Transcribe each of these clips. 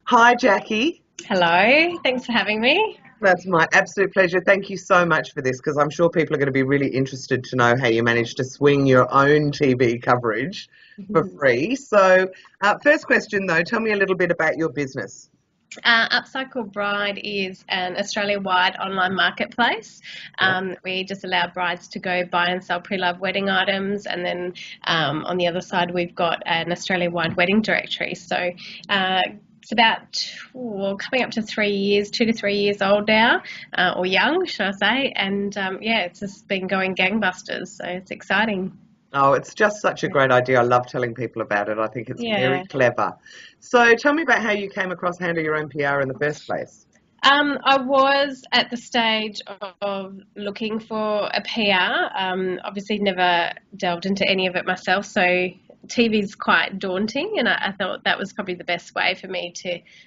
Hi, Jacqui. Hello, thanks for having me. That's my absolute pleasure. Thank you so much for this because I'm sure people are going to be really interested to know how you managed to swing your own TV coverage for free. So, first question though, tell me a little bit about your business. Upcycle Bride is an Australia-wide online marketplace. Yeah. We just allow brides to go buy and sell pre-loved wedding items, and then on the other side we've got an Australia-wide wedding directory. So it's about coming up to 3 years, 2 to 3 years old now, or young, should I say? And yeah, it's just been going gangbusters. So it's exciting. Oh, it's just such a great idea. I love telling people about it. I think it's very Yeah. clever. So, tell me about how you came across handle your own PR in the first place. I was at the stage of looking for a PR. Obviously, never delved into any of it myself, so TV's quite daunting, and I thought that was probably the best way for me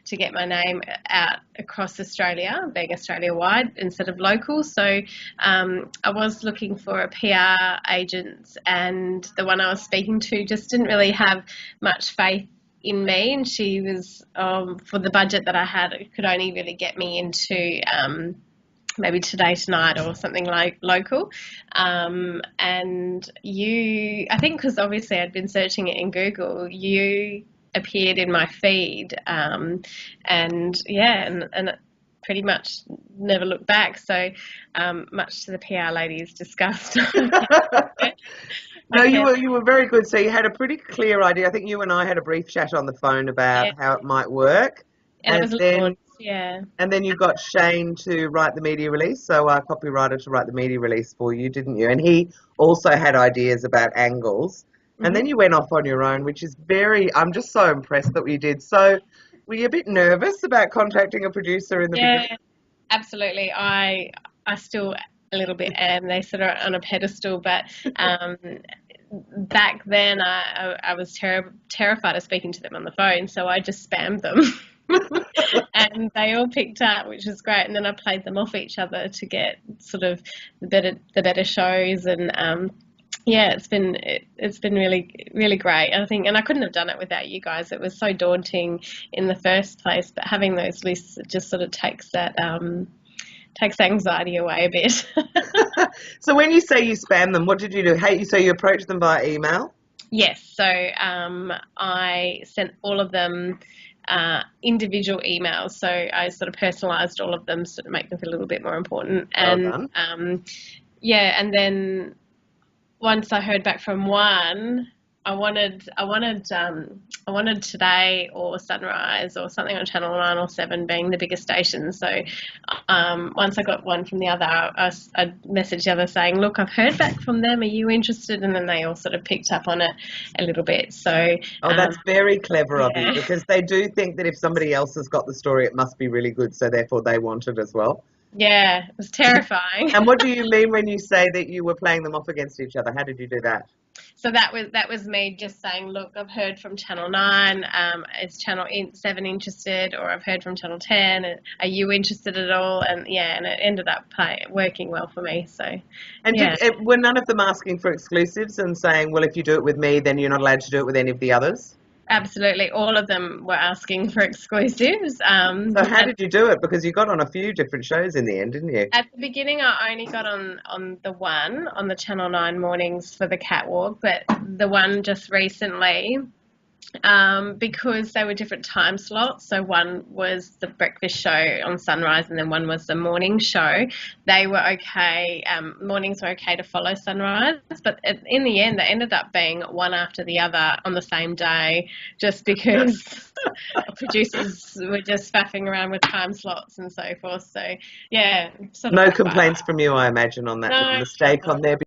to get my name out across Australia, being Australia-wide instead of local. So I was looking for a PR agent, and the one I was speaking to just didn't really have much faith in me, and she was for the budget that I had, it could only really get me into maybe Today Tonight or something like local. And I think because obviously I'd been searching it in Google, you appeared in my feed, and yeah, and pretty much never looked back. So much to the PR lady's disgust. No, you were very good. So you had a pretty clear idea. I think you and I had a brief chat on the phone about Yeah, how it might work, and it and was then yeah. and then you got Shane to write the media release, so our copywriter to write the media release for you, didn't you? And he also had ideas about angles, and then Mhm. you went off on your own, which is very. I'm just so impressed that we did. So, were you a bit nervous about contacting a producer in the Yeah, beginning? absolutely. I still a little bit am. They sort of on a pedestal, but um, back then I was terrified of speaking to them on the phone, so I just spammed them. And they all picked up, which was great. And then I played them off each other to get sort of the better shows. And yeah, it's been really great. I think, and I couldn't have done it without you guys. It was so daunting in the first place, but having those lists, it just sort of takes anxiety away a bit. So when you say you spam them, what did you do? Hey, so you approached them via email? Yes, so I sent all of them individual emails. So I sort of personalised all of them so to make them feel a little bit more important. Well And done. yeah, and then once I heard back from one, I wanted Today or Sunrise or something on Channel 9 or 7 being the biggest station. So once I got one from the other, I messaged the other saying, look, I've heard back from them. Are you interested? And then they all sort of picked up on it a little bit. So Oh, that's very clever of you yeah, because they do think that if somebody else has got the story, it must be really good, so therefore they want it as well. yeah, it was terrifying. And what do you mean when you say that you were playing them off against each other? How did you do that? So that was me just saying, look, I've heard from Channel 9. Is Channel 7 interested? Or I've heard from Channel 10. Are you interested at all? And yeah, and it ended up working well for me. So And yeah, were none of them asking for exclusives and saying, well, if you do it with me, then you're not allowed to do it with any of the others? absolutely. All of them were asking for exclusives. So how did you do it? Because you got on a few different shows in the end, didn't you? At the beginning, I only got on the one on the Channel 9 mornings for the catwalk, but the one just recently, because they were different time slots. So one was the breakfast show on Sunrise, and then one was the morning show. They were okay. Mornings were okay to follow Sunrise, but in the end, they ended up being one after the other on the same day, just because producers were just faffing around with time slots and so forth. So yeah, sort of No backfired. complaints from you, I imagine, on that No, mistake on their